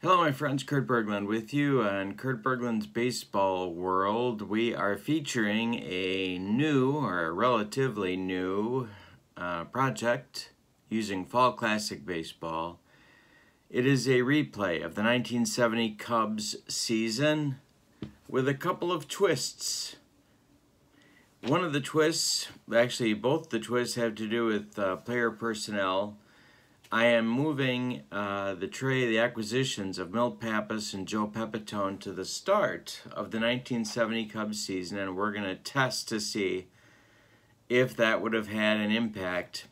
Hello, my friends. Kurt Berglund with you on Kurt Berglund's Baseball World. We are featuring a new, or a relatively new, project using Fall Classic Baseball. It is a replay of the 1970 Cubs season with a couple of twists. One of the twists, actually both the twists, have to do with player personnel. I am moving the acquisitions of Milt Pappas and Joe Pepitone to the start of the 1970 Cubs season, and we're going to test to see if that would have had an impact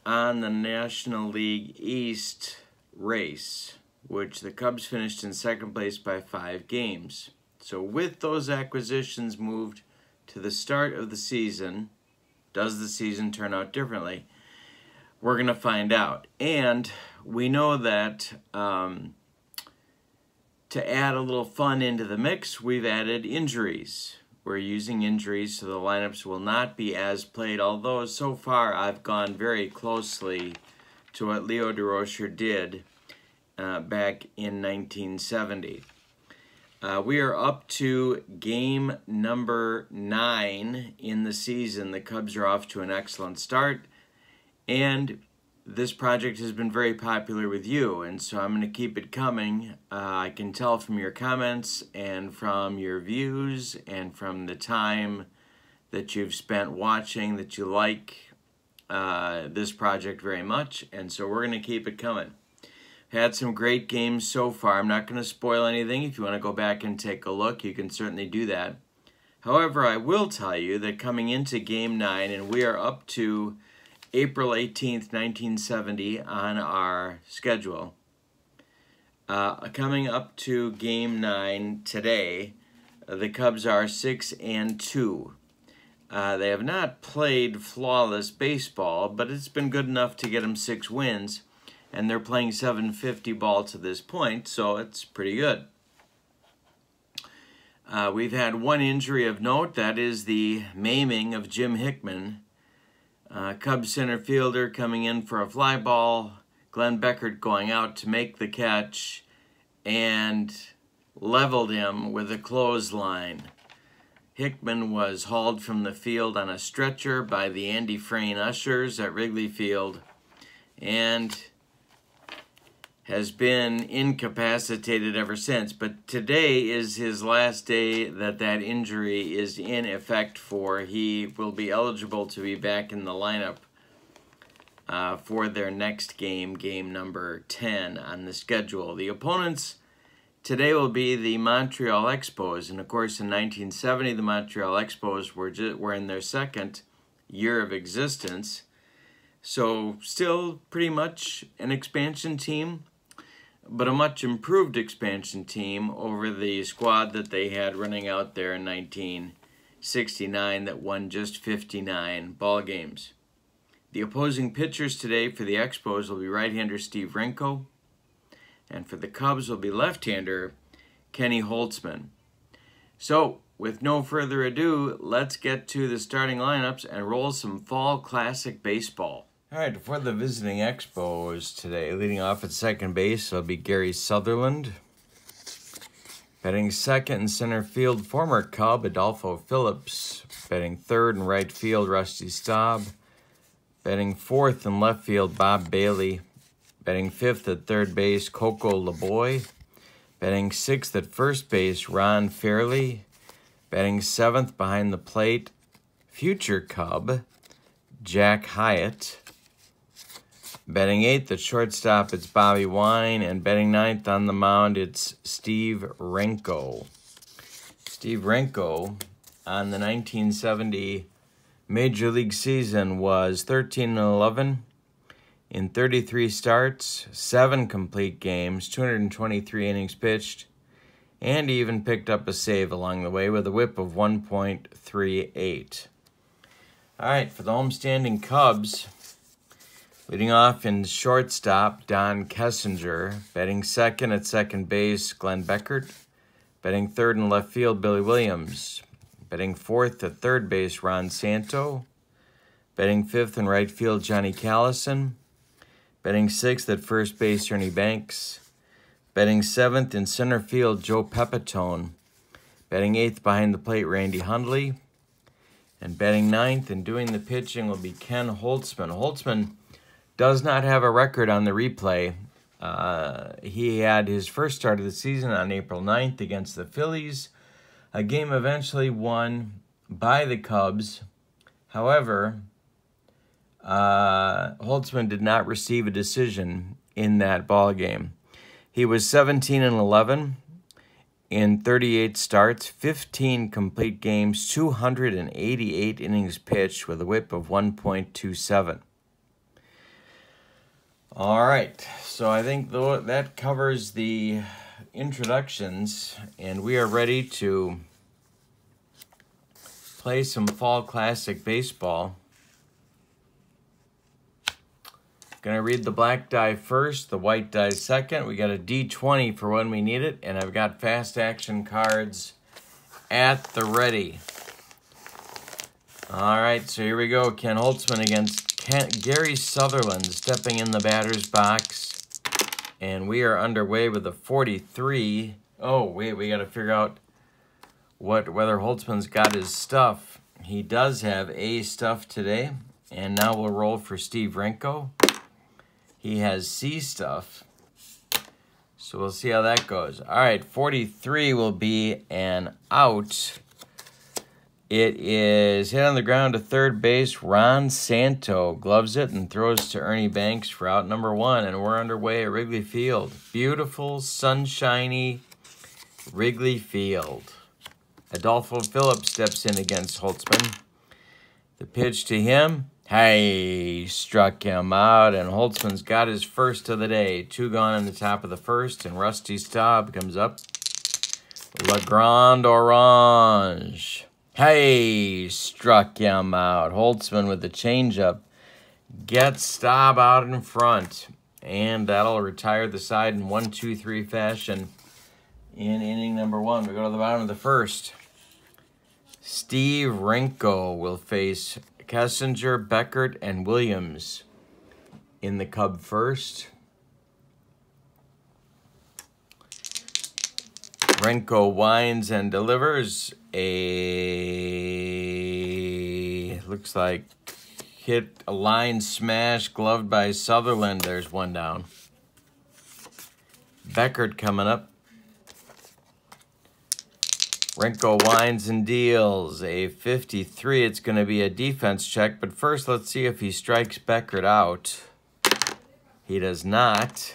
on the National League East race, which the Cubs finished in second place by 5 games. So with those acquisitions moved to the start of the season, does the season turn out differently? We're going to find out. And we know that to add a little fun into the mix, we've added injuries. We're using injuries so the lineups will not be as played, although so far I've gone very closely to what Leo DeRocher did back in 1970. We are up to game number 9 in the season. The Cubs are off to an excellent start. And this project has been very popular with you, and so I'm going to keep it coming. I can tell from your comments and from your views and from the time that you've spent watching that you like this project very much, and so we're going to keep it coming. Had some great games so far. I'm not going to spoil anything. If you want to go back and take a look, you can certainly do that. However, I will tell you that coming into Game 9, and we are up to April 18th, 1970 on our schedule. Coming up to Game 9 today, the Cubs are 6-2. They have not played flawless baseball, but it's been good enough to get them 6 wins, and they're playing .750 ball to this point, so it's pretty good. We've had one injury of note, that is the maiming of Jim Hickman. Cubs center fielder coming in for a fly ball, Glenn Beckert going out to make the catch and leveled him with a clothesline. Hickman was hauled from the field on a stretcher by the Andy Frain ushers at Wrigley Field and has been incapacitated ever since. But today is his last day that injury is in effect for. He will be eligible to be back in the lineup for their next game, game number 10 on the schedule. The opponents today will be the Montreal Expos. And of course, in 1970, the Montreal Expos were in their second year of existence. So still pretty much an expansion team, but a much improved expansion team over the squad that they had running out there in 1969 that won just 59 ball games. The opposing pitchers today for the Expos will be right-hander Steve Renko, and for the Cubs will be left-hander Kenny Holtzman. So, with no further ado, let's get to the starting lineups and roll some Fall Classic Baseball. All right, for the visiting Expos today, leading off at second base will be Gary Sutherland. Batting second and center field, former Cub Adolfo Phillips. Batting third and right field, Rusty Staub. Batting fourth and left field, Bob Bailey. Batting fifth at third base, Coco LeBoy. Batting sixth at first base, Ron Fairley. Batting seventh behind the plate, future Cub, Jack Hyatt. Batting 8th at shortstop, it's Bobby Wine, and batting 9th on the mound, it's Steve Renko. Steve Renko, on the 1970 Major League season, was 13-11 in 33 starts, 7 complete games, 223 innings pitched, and he even picked up a save along the way with a whip of 1.38. All right, for the homestanding Cubs, leading off in shortstop, Don Kessinger. Batting second at second base, Glenn Beckert. Batting third in left field, Billy Williams. Batting fourth at third base, Ron Santo. Batting fifth in right field, Johnny Callison. Batting sixth at first base, Ernie Banks. Batting 7th in center field, Joe Pepitone. Batting 8th behind the plate, Randy Hundley. And batting 9th and doing the pitching will be Ken Holtzman. Holtzman does not have a record on the replay. He had his first start of the season on April 9th against the Phillies, a game eventually won by the Cubs. However, Holtzman did not receive a decision in that ball game. He was 17-11 in 38 starts, 15 complete games, 288 innings pitched with a whip of 1.27. All right, so I think that covers the introductions, and we are ready to play some Fall Classic baseball. Gonna read the black die first, the white die second. We got a D20 for when we need it, and I've got fast action cards at the ready. All right, so here we go. Ken Holtzman against Gary Sutherland stepping in the batter's box. And we are underway with a 43. Oh, wait, we got to figure out whether Holtzman's got his stuff. He does have A stuff today. And now we'll roll for Steve Renko. He has C stuff. So we'll see how that goes. All right, 43 will be an out. It is hit on the ground to third base. Ron Santo gloves it and throws to Ernie Banks for out number 1. And we're underway at Wrigley Field. Beautiful, sunshiny Wrigley Field. Adolfo Phillips steps in against Holtzman. The pitch to him. Hey, struck him out. And Holtzman's got his first of the day. 2 gone in the top of the first. And Rusty Staub comes up. La Grande Orange. Hey, struck him out. Holtzman with the changeup gets Staub out in front. And that'll retire the side in 1-2-3 fashion in inning number 1. We go to the bottom of the first. Steve Renko will face Kessinger, Beckert, and Williams in the Cub first. Renko winds and delivers a, looks like, hit a line smash, gloved by Sutherland. There's one down. Beckert coming up. Renko winds and deals a 53. It's going to be a defense check, but first let's see if he strikes Beckert out. He does not.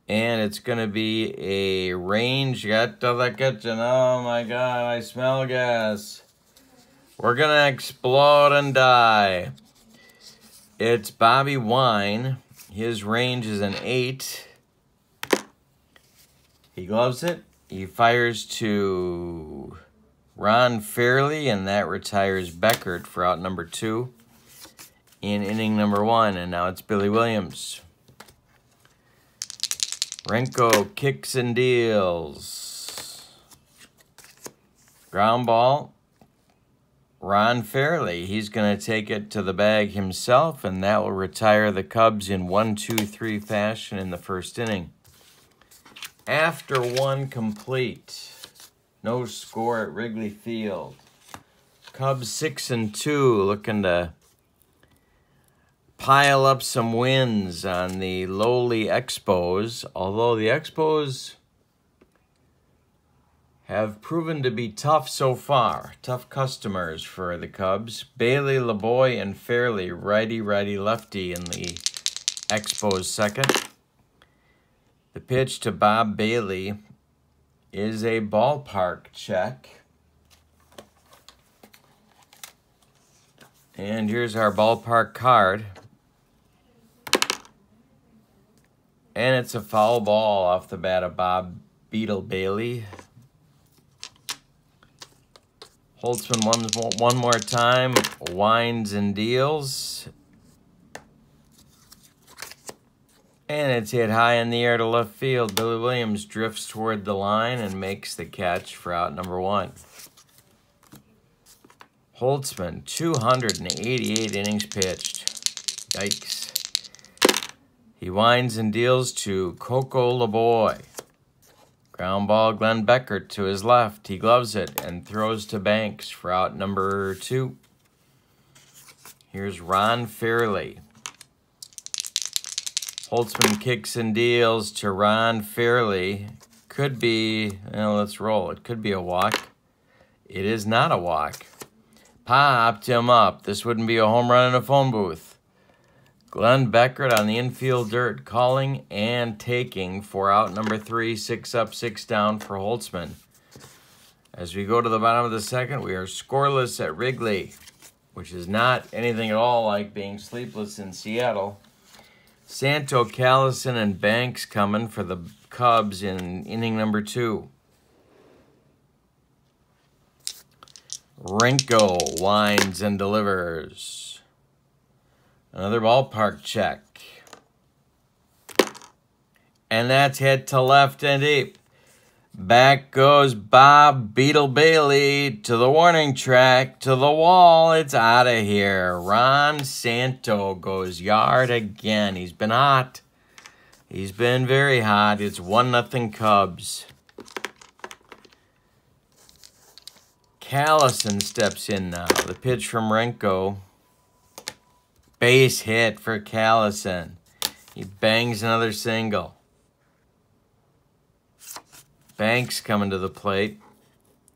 And it's going to be a range. Get to the kitchen. Oh my God, I smell gas. We're going to explode and die. It's Bobby Wine. His range is an 8. He gloves it. He fires to Ron Fairley, and that retires Beckert for out number 2 in inning number 1. And now it's Billy Williams. Renko kicks and deals. Ground ball. Ron Fairley. He's going to take it to the bag himself, and that will retire the Cubs in 1-2-3 fashion in the first inning. After 1 complete, no score at Wrigley Field. Cubs 6-2, looking to pile up some wins on the lowly Expos, although the Expos have proven to be tough so far. Tough customers for the Cubs. Bailey, LeBoy, and Fairley, righty, lefty in the Expos second. The pitch to Bob Bailey is a ballpark check. And here's our ballpark card. And it's a foul ball off the bat of Bob Beetle Bailey. Holtzman one more time, winds and deals. And it's hit high in the air to left field. Billy Williams drifts toward the line and makes the catch for out number 1. Holtzman, 288 innings pitched. Yikes. He winds and deals to Coco LeBoy. Ground ball, Glenn Beckert to his left. He gloves it and throws to Banks for out number 2. Here's Ron Fairley. Holtzman kicks and deals to Ron Fairley. Could be, well, let's roll. It could be a walk. It is not a walk. Popped him up. This wouldn't be a home run in a phone booth. Glenn Beckert on the infield dirt, calling and taking for out number 3, 6 up, 6 down for Holtzman. As we go to the bottom of the second, we are scoreless at Wrigley, which is not anything at all like being sleepless in Seattle. Santo, Callison, and Banks coming for the Cubs in inning number 2. Renko winds and delivers. Another ballpark check. And that's hit to left and deep. Back goes Bob Beetle Bailey to the warning track, to the wall. It's out of here. Ron Santo goes yard again. He's been hot. He's been very hot. It's 1-0 Cubs. Callison steps in now. The pitch from Renko. Base hit for Callison. He bangs another single. Banks coming to the plate.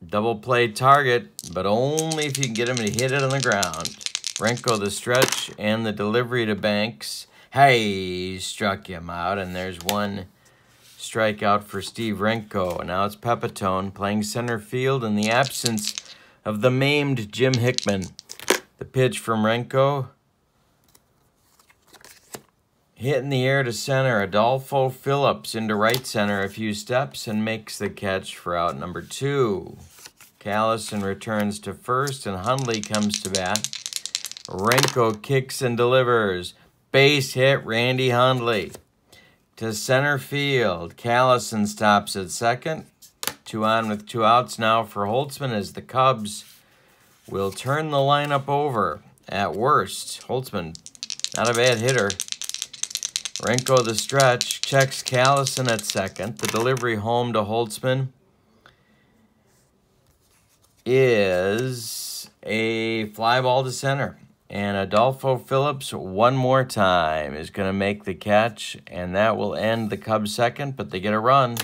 Double play target, but only if you can get him to hit it on the ground. Renko the stretch and the delivery to Banks. Hey, struck him out, and there's one strikeout for Steve Renko. Now it's Pepitone playing center field in the absence of the maimed Jim Hickman. The pitch from Renko. Hit in the air to center. Adolfo Phillips into right center a few steps and makes the catch for out number 2. Callison returns to first and Hundley comes to bat. Renko kicks and delivers. Base hit, Randy Hundley. To center field. Callison stops at second. 2 on with 2 outs now for Holtzman as the Cubs will turn the lineup over. At worst, Holtzman, not a bad hitter. Renko the stretch, checks Callison at second. The delivery home to Holtzman is a fly ball to center. And Adolfo Phillips, one more time, is going to make the catch. And that will end the Cubs' second, but they get a run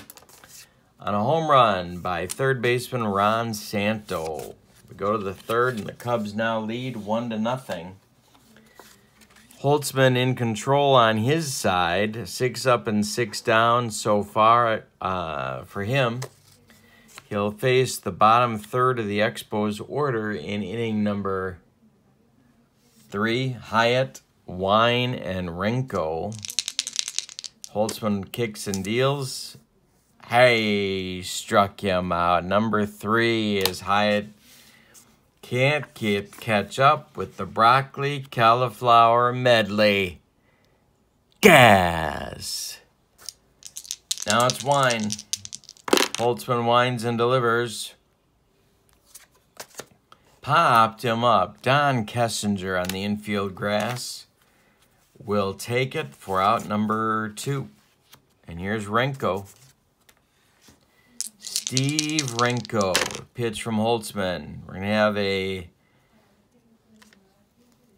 on a home run by third baseman Ron Santo. We go to the third, and the Cubs now lead 1-0. Holtzman in control on his side, 6 up and 6 down so far for him. He'll face the bottom third of the Expos order in inning number 3. Hyatt, Wine, and Renko. Holtzman kicks and deals. Hey, struck him out. Number 3 is Hyatt. Can't catch up with the broccoli cauliflower medley. Gas. Now it's Wine. Holtzman winds and delivers. Popped him up. Don Kessinger on the infield grass will take it for out number 2. And here's Renko. Steve Renko, pitch from Holtzman. We're going to have a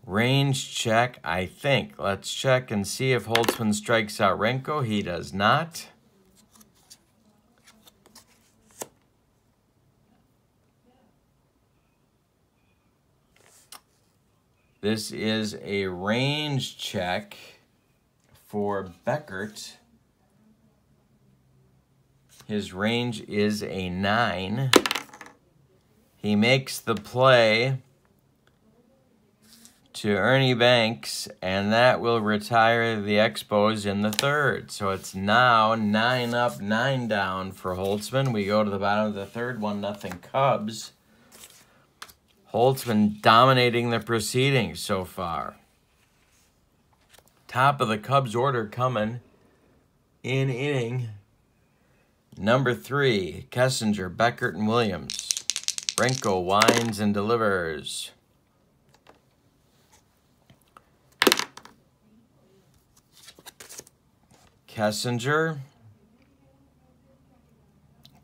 range check, I think. Let's check and see if Holtzman strikes out Renko. He does not. This is a range check for Beckert. His range is a 9. He makes the play to Ernie Banks, and that will retire the Expos in the third. So it's now 9 up, 9 down for Holtzman. We go to the bottom of the third, 1-0 Cubs. Holtzman dominating the proceedings so far. Top of the Cubs order coming in inning number 3, Kessinger, Beckert, and Williams. Renko winds and delivers. Kessinger.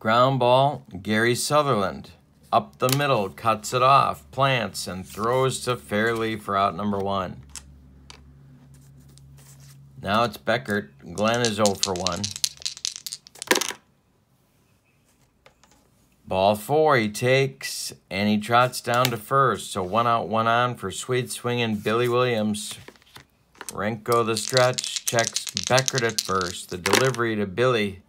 Ground ball, Gary Sutherland. Up the middle, cuts it off, plants, and throws to Fairley for out number 1. Now it's Beckert. Glenn is 0 for 1. Ball 4, he takes, and he trots down to first. So 1 out, 1 on for sweet swinging Billy Williams. Renko the stretch, checks Beckert at first. The delivery to Billy.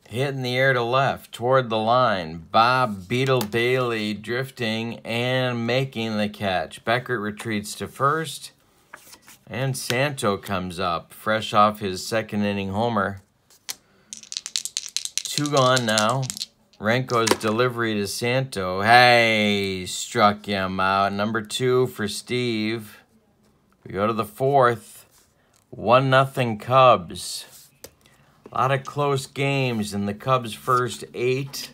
Hit in the air to left, toward the line. Bob Beetle Bailey drifting and making the catch. Beckert retreats to first. And Santo comes up, fresh off his 2nd inning homer. 2 gone now. Renko's delivery to Santo. Hey, struck him out. Number 2 for Steve. We go to the 4th. 1-0 Cubs. A lot of close games in the Cubs' first 8.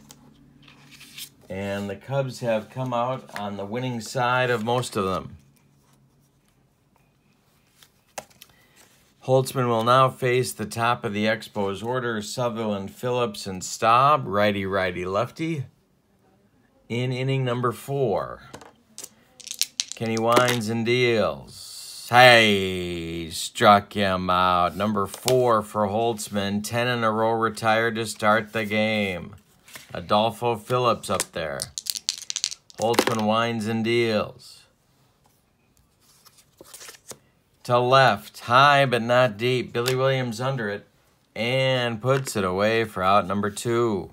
And the Cubs have come out on the winning side of most of them. Holtzman will now face the top of the Expos order. Sutherland, Phillips, and Staub. Righty, righty, lefty. In inning number 4. Kenny winds and deals. Hey, struck him out. Number 4 for Holtzman. 10 in a row retired to start the game. Adolfo Phillips up there. Holtzman winds and deals. To left. High but not deep. Billy Williams under it. And puts it away for out number 2.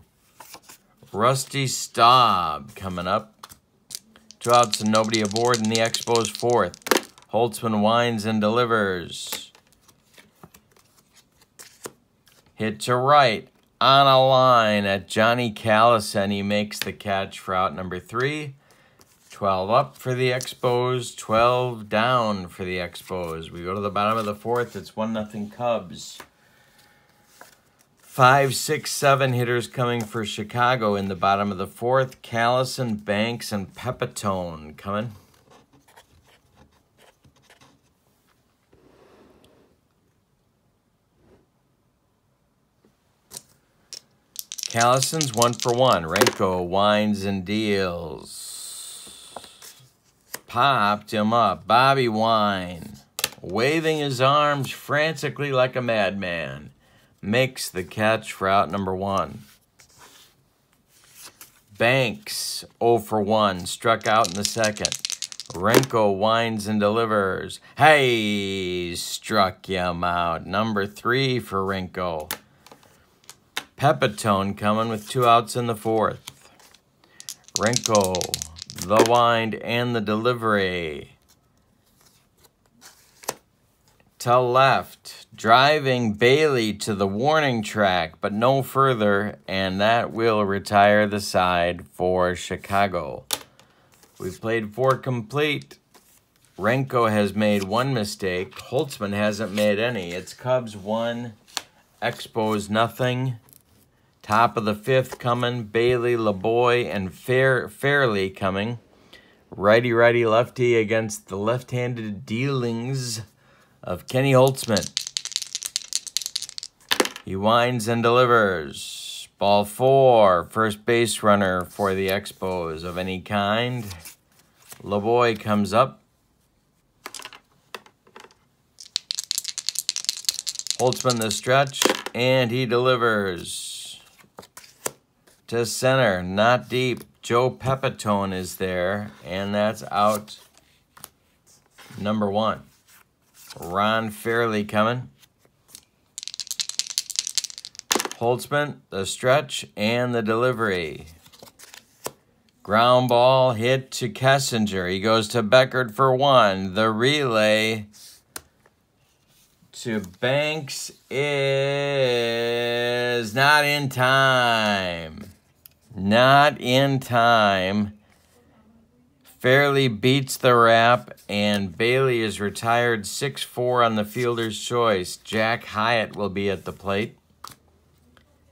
Rusty Staub coming up. 2 outs and nobody aboard in the Expos' 4th. Holtzman winds and delivers. Hit to right. On a line at Johnny Callison. He makes the catch for out number 3. 12 up for the Expos. 12 down for the Expos. We go to the bottom of the 4th. It's 1-0 Cubs. 5, 6, 7 hitters coming for Chicago in the bottom of the 4th. Callison, Banks, and Pepitone coming. Callison's 1 for 1. Renko winds and deals. Popped him up. Bobby Wine, waving his arms frantically like a madman, makes the catch for out number 1. Banks 0 for 1. Struck out in the 2nd. Renko winds and delivers. Hey, struck him out. Number 3 for Renko. Pepitone coming with 2 outs in the 4th. Renko, the wind and the delivery. To left, driving Bailey to the warning track, but no further, and that will retire the side for Chicago. We've played 4 complete. Renko has made 1 mistake. Holtzman hasn't made any. It's Cubs 1, Expos nothing. Top of the 5th coming, Bailey, LeBoy, and Fairley coming. Righty, righty, lefty against the left-handed dealings of Kenny Holtzman. He winds and delivers. Ball 4, first base runner for the Expos of any kind. LeBoy comes up. Holtzman the stretch, and he delivers. To center, not deep. Joe Pepitone is there, and that's out number 1. Ron Fairley coming. Holtzman, the stretch, and the delivery. Ground ball hit to Kessinger. He goes to Beckert for 1. The relay to Banks is not in time. Not in time. Fairley beats the wrap, and Bailey is retired 6-4 on the fielder's choice. Jack Hyatt will be at the plate.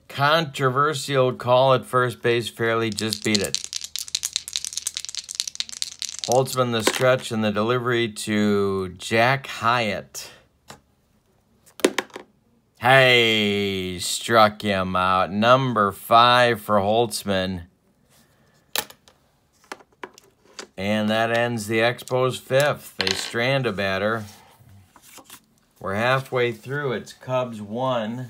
Controversial call at first base. Fairley just beat it. Holtzman the stretch and the delivery to Jack Hyatt. Hey, struck him out. Number 5 for Holtzman. And that ends the Expos' 5th. They strand a batter. We're halfway through. It's Cubs 1,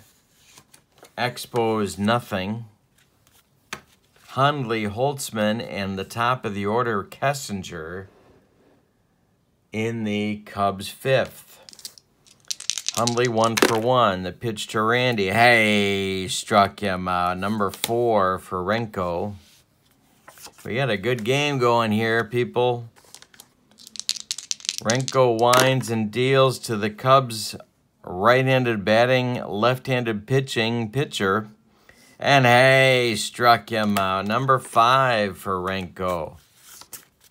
Expos nothing. Hundley, Holtzman, and the top of the order, Kessinger, in the Cubs' 5th. Hundley 1 for 1. The pitch to Randy. Hey, struck him out. Number 4 for Renko. We got a good game going here, people. Renko winds and deals to the Cubs' right-handed batting, left-handed pitching pitcher. And hey, struck him out. Number 5 for Renko.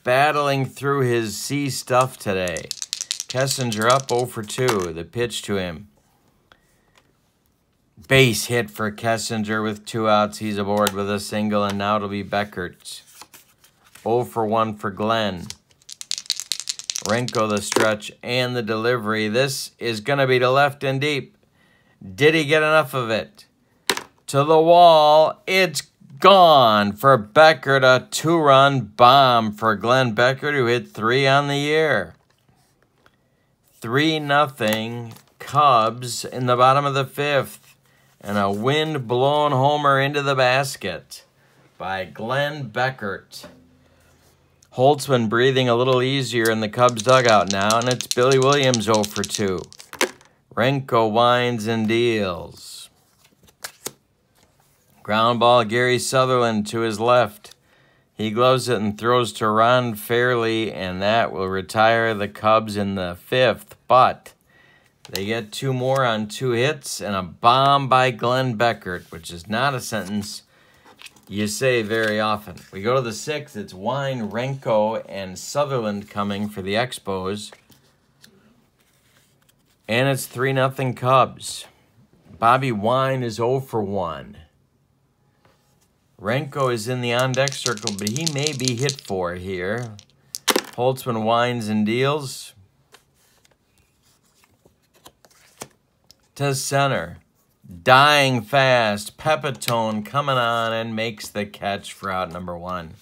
Battling through his C stuff today. Kessinger up 0 for 2. The pitch to him. Base hit for Kessinger with 2 outs. He's aboard with a single, and now it'll be Beckert. 0 for 1 for Glenn. Renko the stretch and the delivery. This is going to be to left and deep. Did he get enough of it? To the wall. It's gone for Beckert. A 2-run bomb for Glenn Beckert, who hit 3 on the year. 3-0 Cubs in the bottom of the 5th. And a wind-blown homer into the basket by Glenn Beckert. Holtzman breathing a little easier in the Cubs dugout now, and it's Billy Williams 0 for 2. Renko winds and deals. Ground ball, Gary Sutherland to his left. He gloves it and throws to Ron Fairley, and that will retire the Cubs in the 5th. But they get 2 more on 2 hits and a bomb by Glenn Beckert, which is not a sentence you say very often. We go to the 6th. It's Wine, Renko, and Sutherland coming for the Expos. And it's 3-0 Cubs. Bobby Wine is 0 for 1. Renko is in the on-deck circle, but he may be hit for here. Holtzman winds and deals. To center. Dying fast. Pepitone coming on and makes the catch for out number 1.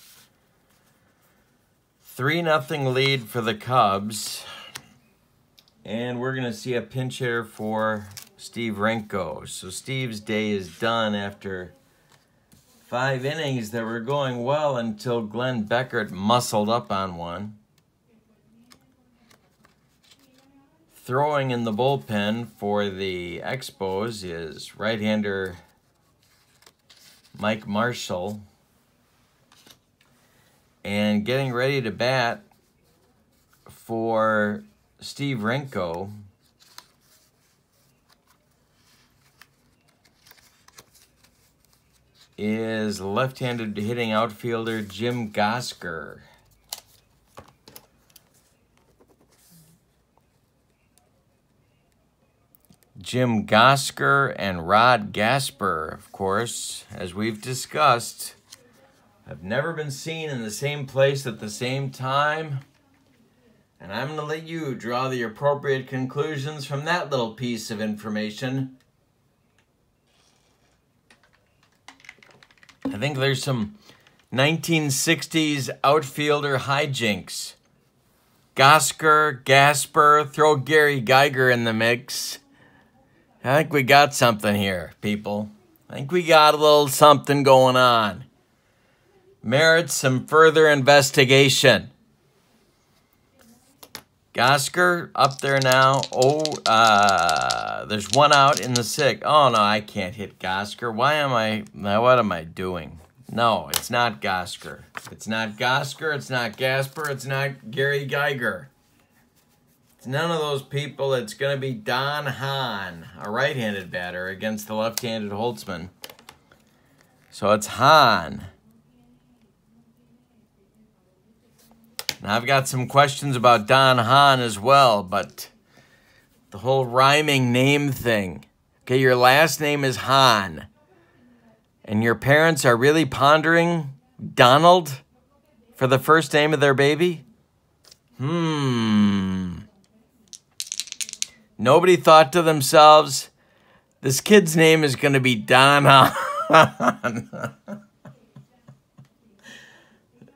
3-0 lead for the Cubs. And we're going to see a pinch hitter for Steve Renko. So Steve's day is done after 5 innings that were going well until Glenn Beckert muscled up on one. Throwing in the bullpen for the Expos is right-hander Mike Marshall. And getting ready to bat for Steve Renko is left-handed hitting outfielder Jim Gosker. Jim Gosker and Rod Gasper, of course, as we've discussed, have never been seen in the same place at the same time. And I'm going to let you draw the appropriate conclusions from that little piece of information. I think there's some 1960s outfielder hijinks. Gosker, Gasper, throw Gary Geiger in the mix. I think we got something here, people. I think we got a little something going on. Merits some further investigation. Gosker up there now. There's 1 out in the 6th. Oh, no, I can't hit Gosker. What am I doing? No, it's not Gosker. It's not Gosker. It's not Gasper. It's not Gary Geiger. It's none of those people. It's going to be Don Hahn, a right-handed batter against the left-handed Holtzman. So it's Hahn. Now, I've got some questions about Don Hahn as well, but the whole rhyming name thing. Okay, your last name is Hahn, and your parents are really pondering Donald for the first name of their baby? Nobody thought to themselves, this kid's name is going to be Don Hahn.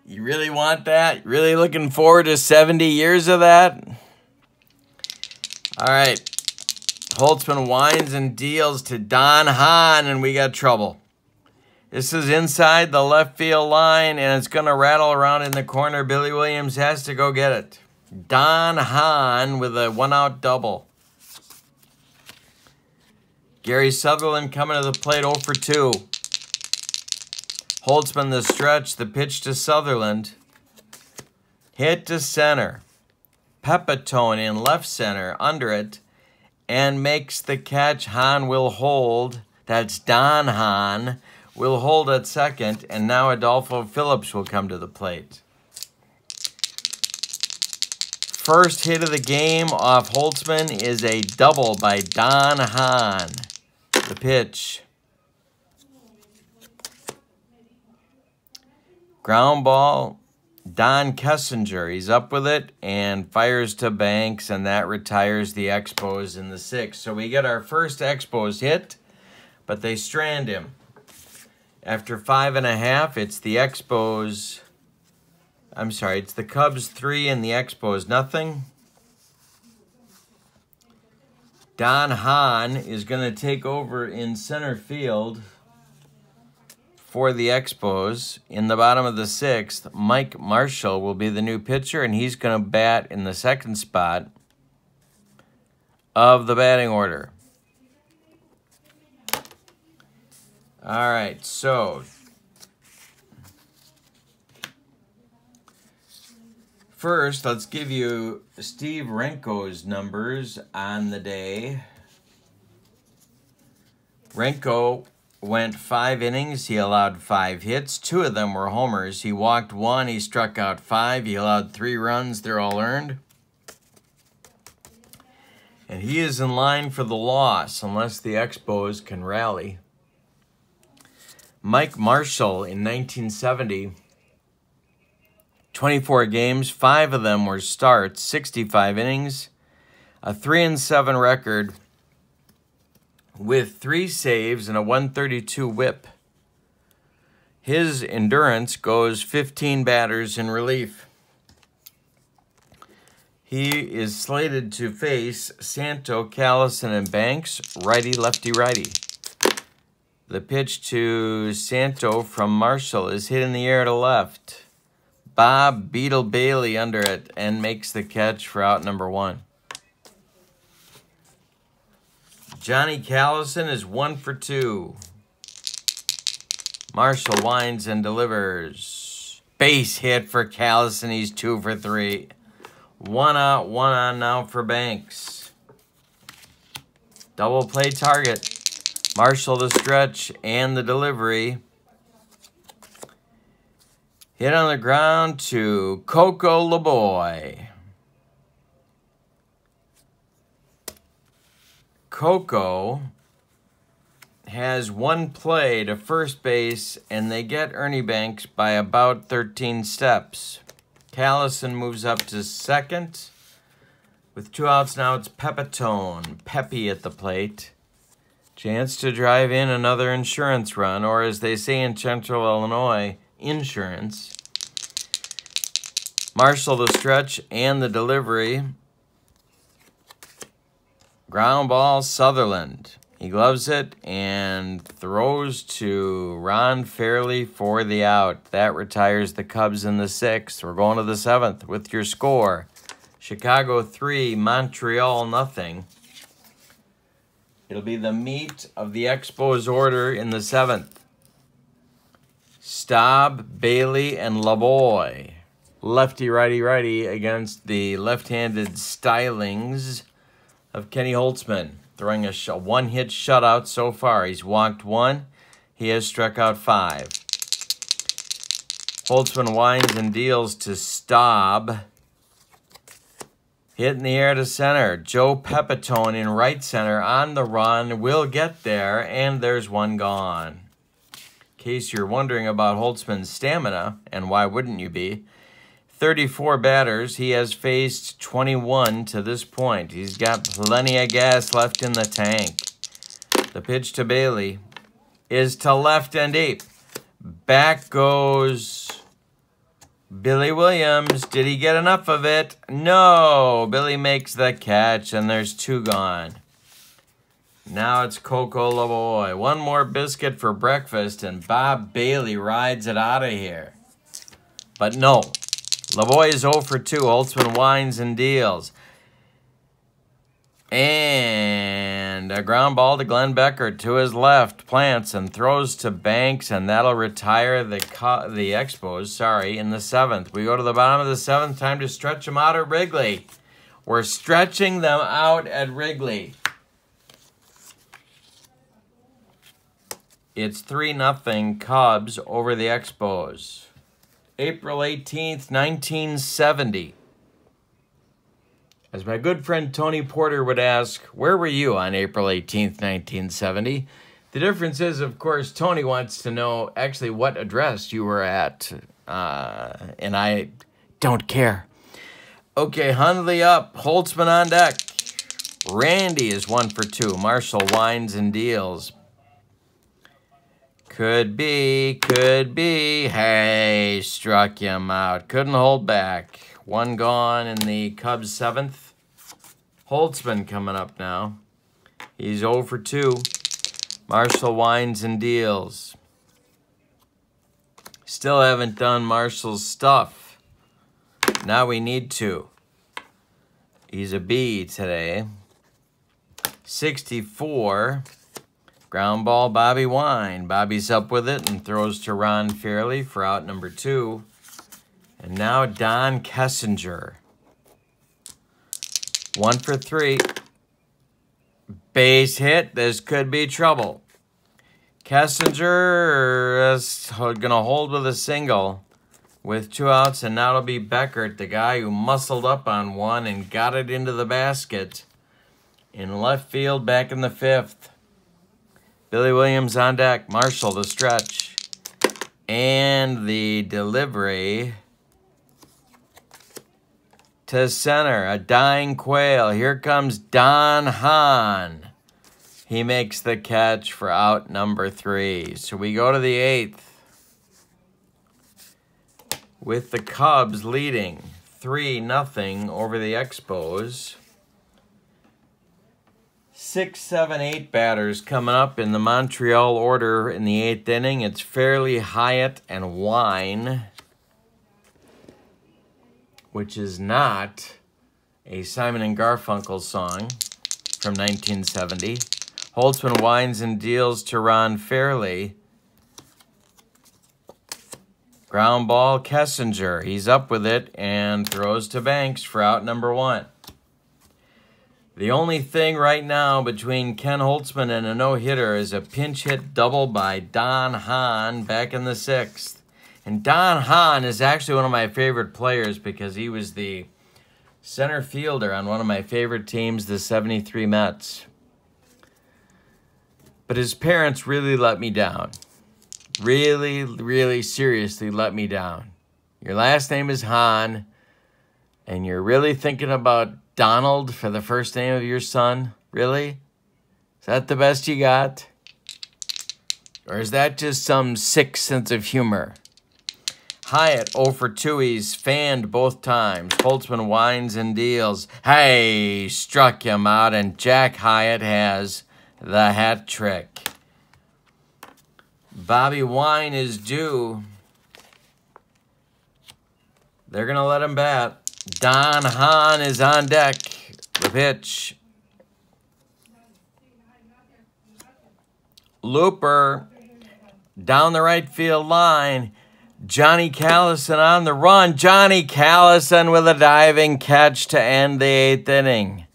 You really want that? Really looking forward to 70 years of that? All right. Holtzman winds and deals to Don Hahn, and we got trouble. This is inside the left field line, and it's going to rattle around in the corner. Billy Williams has to go get it. Don Hahn with a one-out double. Gary Sutherland coming to the plate 0 for 2. Holtzman the stretch, the pitch to Sutherland. Hit to center. Pepitone in left center, under it, and makes the catch. Hahn will hold. That's Don Hahn. Will hold at second, and now Adolfo Phillips will come to the plate. First hit of the game off Holtzman is a double by Don Hahn. The pitch. Ground ball, Don Kessinger. He's up with it and fires to Banks, and that retires the Expos in the 6th. So we get our first Expos hit, but they strand him. After 5.5, it's the Expos. I'm sorry, it's the Cubs 3 and the Expos nothing. Don Hahn is going to take over in center field for the Expos. In the bottom of the 6th, Mike Marshall will be the new pitcher, and he's going to bat in the 2nd spot of the batting order. All right, so first, let's give you Steve Renko's numbers on the day. Renko went 5 innings. He allowed 5 hits. 2 of them were homers. He walked 1. He struck out 5. He allowed 3 runs. They're all earned. And he is in line for the loss unless the Expos can rally. Mike Marshall in 1970, 24 games, 5 of them were starts, 65 innings, a 3-7 record with 3 saves and a 132 whip. His endurance goes 15 batters in relief. He is slated to face Santo, Callison, and Banks, righty, lefty, righty. The pitch to Santo from Marshall is hit in the air to left. Bob Beetle Bailey under it and makes the catch for out number 1. Johnny Callison is 1 for 2. Marshall winds and delivers. Base hit for Callison. He's 2 for 3. 1 out, 1 on now for Banks. Double play target. Marshall the stretch and the delivery. Hit on the ground to Coco LeBoy. Coco has 1 play to first base, and they get Ernie Banks by about 13 steps. Callison moves up to second. With 2 outs now, it's Pepitone. Peppy at the plate. Chance to drive in another insurance run, or as they say in Central Illinois, insurance. Marshall the stretch and the delivery. Ground ball, Sutherland. He gloves it and throws to Ron Fairley for the out. That retires the Cubs in the 6th. We're going to the 7th with your score. Chicago 3, Montreal nothing. It'll be the meat of the Expos order in the 7th. Staub, Bailey, and LeBoy. Lefty, righty, righty against the left-handed stylings of Kenny Holtzman. Throwing a 1-hit shutout so far. He's walked 1. He has struck out 5. Holtzman winds and deals to Staub. Hit in the air to center. Joe Pepitone in right center on the run. Will get there, and there's 1 gone. In case you're wondering about Holtzman's stamina, and why wouldn't you be, 34 batters. He has faced 21 to this point. He's got plenty of gas left in the tank. The pitch to Bailey is to left and deep. Back goes Billy Williams. Did he get enough of it? No. Billy makes the catch, and there's 2 gone. Now it's Coco LaBoy. One more biscuit for breakfast, and Bob Bailey rides it out of here. But no. LaBoy is 0 for 2. Holtzman winds and deals. And a ground ball to Glenn Becker to his left. Plants and throws to Banks, and that'll retire the Expos, in the 7th. We go to the bottom of the 7th. Time to stretch them out at Wrigley. We're stretching them out at Wrigley. It's 3-0 Cubs over the Expos. April 18th, 1970. As my good friend Tony Porter would ask, where were you on April 18th, 1970? The difference is, of course, Tony wants to know actually what address you were at, and I don't care. Okay, Hundley up, Holtzman on deck. Randy is 1 for 2. Marshall winds and deals. Could be. Hey, struck him out. Couldn't hold back. 1 gone in the Cubs 7th. Holtzman coming up now. He's 0 for 2. Marshall winds and deals. Still haven't done Marshall's stuff. Now we need to. He's a B today. 64. Ground ball, Bobby Wine. Bobby's up with it and throws to Ron Fairley for out number 2. And now Don Kessinger. 1 for 3. Base hit. This could be trouble. Kessinger is going to hold with a single with 2 outs, and now it'll be Beckert, the guy who muscled up on one and got it into the basket in left field back in the 5th. Billy Williams on deck. Marshall the stretch. And the delivery to center. A dying quail. Here comes Don Hahn. He makes the catch for out number 3. So we go to the 8th with the Cubs leading 3-0 over the Expos. 6, 7, 8 batters coming up in the Montreal order in the 8th inning. It's Fairley, Hyatt, and Wine, which is not a Simon & Garfunkel song from 1970. Holtzman winds and deals to Ron Fairley. Ground ball, Kessinger. He's up with it and throws to Banks for out number 1. The only thing right now between Ken Holtzman and a no-hitter is a pinch hit double by Don Hahn back in the 6th. And Don Hahn is actually one of my favorite players because he was the center fielder on one of my favorite teams, the 73 Mets. But his parents really let me down. Really, really seriously let me down. Your last name is Hahn, and you're really thinking about Donald for the first name of your son? Really? Is that the best you got? Or is that just some sick sense of humor? Hyatt 0 for 2. He's fanned both times. Holtzman winds and deals. Hey, struck him out, and Jack Hyatt has the hat trick. Bobby Wine is due. They're going to let him bat. Don Hahn is on deck. The pitch. Looper down the right field line. Johnny Callison on the run. Johnny Callison with a diving catch to end the 8th inning.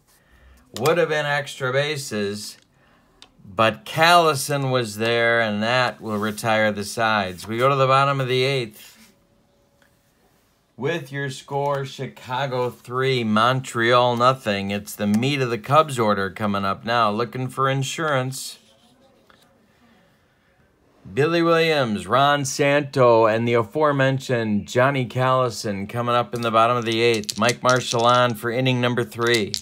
Would have been extra bases, but Callison was there, and that will retire the sides. We go to the bottom of the 8th. With your score, Chicago 3, Montreal nothing. It's the meat of the Cubs order coming up now. Looking for insurance. Billy Williams, Ron Santo, and the aforementioned Johnny Callison coming up in the bottom of the 8th. Mike Marshall on for inning number 3.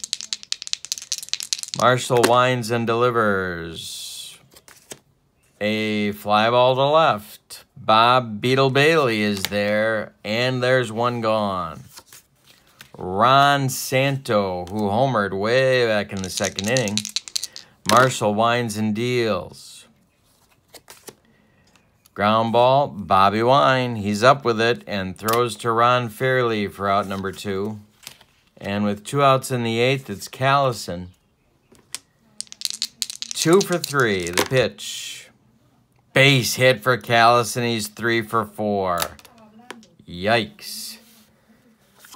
Marshall winds and delivers. A fly ball to left. Bob Beetle Bailey is there, and there's one gone. Ron Santo, who homered way back in the 2nd inning. Marshall winds and deals. Ground ball, Bobby Wine. He's up with it and throws to Ron Fairley for out number 2. And with 2 outs in the 8th, it's Callison. 2 for 3, the pitch. Base hit for Callison. He's 3 for 4. Yikes.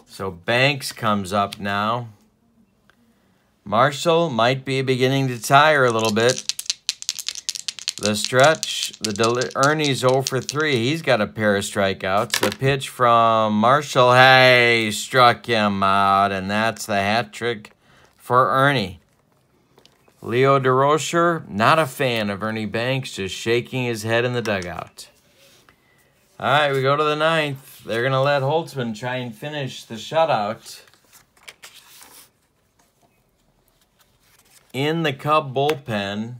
So Banks comes up now. Marshall might be beginning to tire a little bit. The stretch, Ernie's 0 for 3. He's got a pair of strikeouts. The pitch from Marshall, hey, struck him out, and that's the hat trick for Ernie. Leo DeRocher, not a fan of Ernie Banks, just shaking his head in the dugout. All right, we go to the 9th. They're going to let Holtzman try and finish the shutout. In the Cub bullpen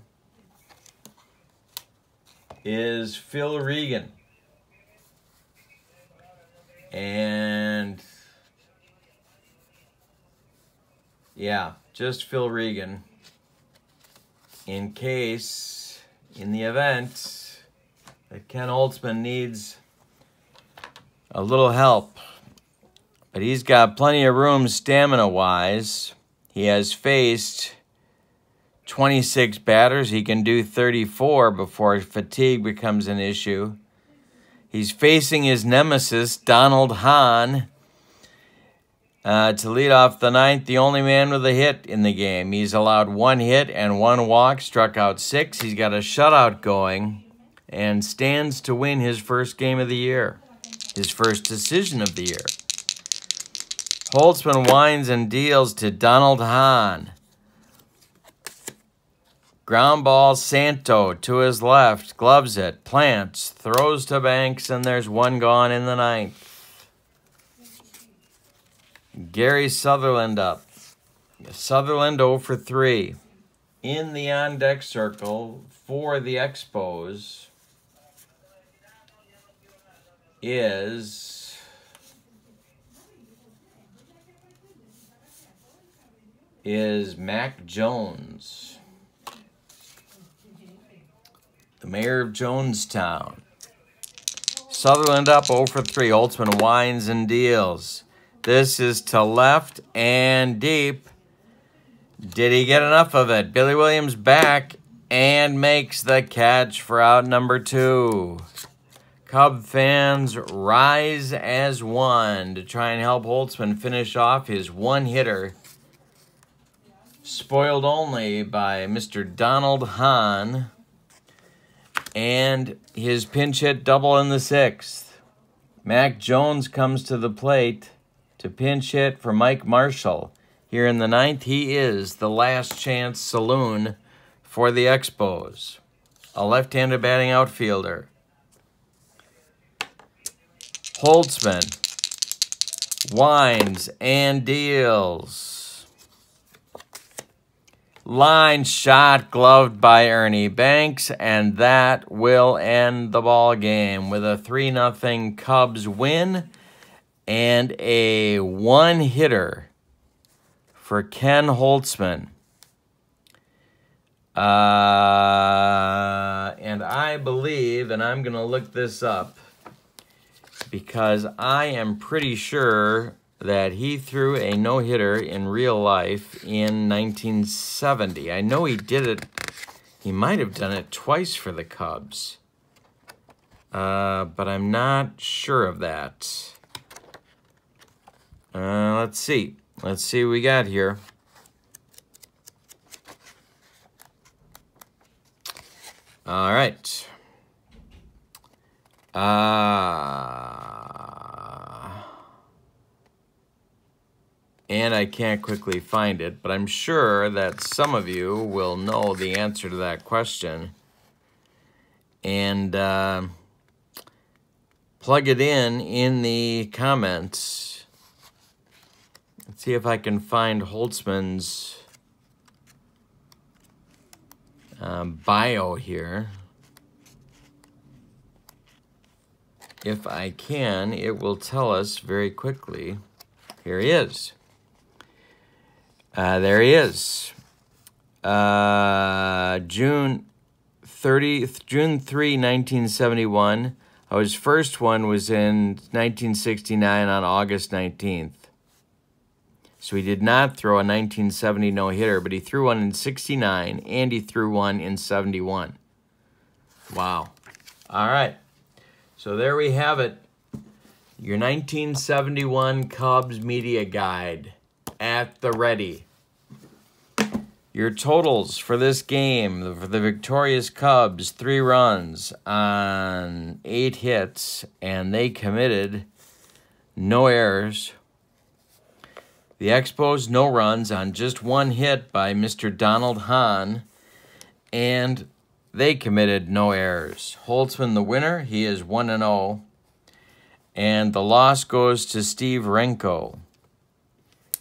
is Phil Regan. And yeah, just Phil Regan. In case, in the event that Ken Holtzman needs a little help. But he's got plenty of room stamina-wise. He has faced 26 batters. He can do 34 before fatigue becomes an issue. He's facing his nemesis, Donald Hahn, to lead off the 9th, the only man with a hit in the game. He's allowed 1 hit and 1 walk, struck out 6. He's got a shutout going and stands to win his first game of the year, his first decision of the year. Holtzman winds and deals to Donald Hahn. Ground ball, Santo to his left, gloves it, plants, throws to Banks, and there's 1 gone in the 9th. Gary Sutherland up. Sutherland 0 for 3. In the on-deck circle for the Expos is Mac Jones, the mayor of Jonestown. Sutherland up 0 for 3. Holtzman winds and deals. This is to left and deep. Did he get enough of it? Billy Williams back and makes the catch for out number 2. Cub fans rise as one to try and help Holtzman finish off his 1-hitter. Spoiled only by Mr. Donald Hahn and his pinch hit double in the 6th. Mac Jones comes to the plate to pinch hit for Mike Marshall. Here in the 9th, he is the last chance saloon for the Expos. A left-handed batting outfielder. Holtzman winds and deals. Line shot gloved by Ernie Banks, and that will end the ball game with a 3-0 Cubs win and a 1-hitter for Ken Holtzman. And I believe, and I'm going to look this up, because I am pretty sure that he threw a no-hitter in real life in 1970. I know he did it. He might have done it twice for the Cubs. But I'm not sure of that. Let's see. Let's see what we got here. All right. And I can't quickly find it, but I'm sure that some of you will know the answer to that question. and plug it in the comments. Let's see if I can find Holtzman's bio here. If I can, it will tell us very quickly. Here he is. There he is. June 3, 1971. His first one was in 1969 on August 19th. So he did not throw a 1970 no-hitter, but he threw one in 69, and he threw one in 71. Wow. All right. So there we have it. Your 1971 Cubs media guide at the ready. Your totals for this game, for the victorious Cubs, 3 runs on 8 hits, and they committed no errors. The Expos, no runs on just 1 hit by Mr. Donald Hahn, and they committed no errors. Holtzman, the winner, he is 1-0, and the loss goes to Steve Renko.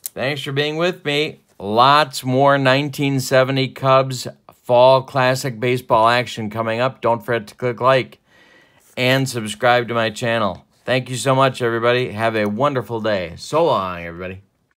Thanks for being with me. Lots more 1970 Cubs Fall Classic Baseball action coming up. Don't forget to click like and subscribe to my channel. Thank you so much, everybody. Have a wonderful day. So long, everybody.